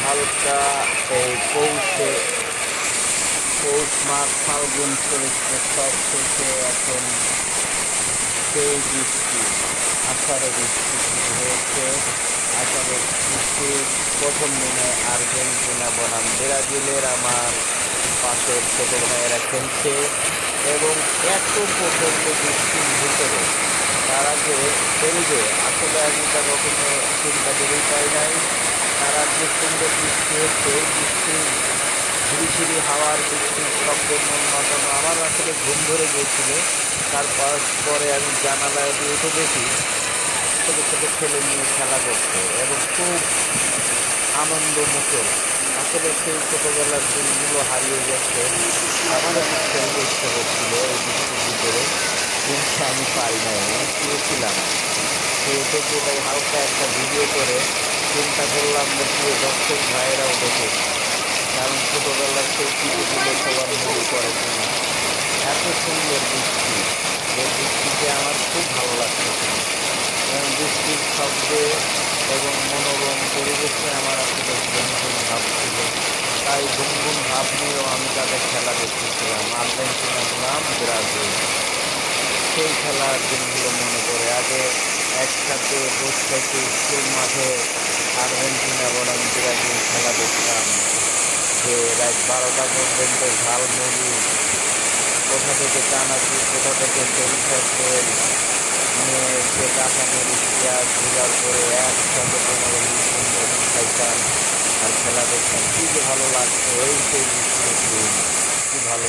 হালকা এই পৌষ মাঘ ফাল্গুন চৈত্র সব শেষে এখন সেই বৃষ্টি, আষাঢ়ে বৃষ্টি শুরু হয়েছে। আষাঢ়ের বৃষ্টির প্রথম দিনে আর্জেন্টিনা বনাম ব্রাজিলের আমার পাশের ছোট ভাইয়েরা খেলছে এবং এত প্রচণ্ড বৃষ্টির ভিতরে তারা যে খেলবে আসলে আমি তা কখনো চিন্তা করেই পাই নাই। তারা যে সুন্দর বৃষ্টি হচ্ছে, এই বৃষ্টির ঝিরিঝিরি হাওয়ার বৃষ্টির শব্দে মন মাতানো, আমার আসলে ঘুম ধরে গিয়েছিল। তারপর পরে আমি জানালায় দিয়ে উঠে দেখি ছোটো ছোটো ছেলে নিয়ে খেলা করছে এবং খুব আনন্দ মুখর। আসলে সেই ছোটোবেলার দিনগুলো হারিয়ে গেছে। আমারও খুব খেলতে ইচ্ছে করছিল এই বৃষ্টির ভিতরে, কিন্তু আমি পারি নাই, আমি শুয়েছিলাম। শুয়ে থেকে তাই হালকা একটা ভিডিও করে চিন্তা করলাম যে প্রিয় দর্শক ভাইয়েরাও দেখুক, কারণ ছোটোবেলার সেই স্মৃতিগুলো সবার মনে পড়ে কিনা। এত সুন্দর বৃষ্টি, যে বৃষ্টিতে আমার খুব ভালো লাগতেছে এবং বৃষ্টির শব্দে এবং মনোরম পরিবেশে আমার আসলে গুনগুন ভাব ছিল। তাই গুনগুন ভাব নিয়েও আমি তাদের খেলা দেখতেছিলাম, আর্জেন্টিনা বনাম ব্রাজিল। সেই খেলার দিনগুলো মনে পড়ে। আগে একসাথে বসে থেকে স্কুল মাঠে আর্জেন্টিনা বনাম ব্রাজিল খেলা দেখতাম, যে রাত 12টা পর্যন্ত ঝালমুড়ি, কোথা থেকে চানাচুর, কোথা থেকে সরিষার তেল নিয়ে এসে কাঁচামরিচ পেঁয়াজ জোগাড় করে একসাথে 15-20 মিনিট খাইতাম আর খেলা দেখতাম। কী যে ভালো লাগতো, এই সেই বৃষ্টির দিন, কী ভালো।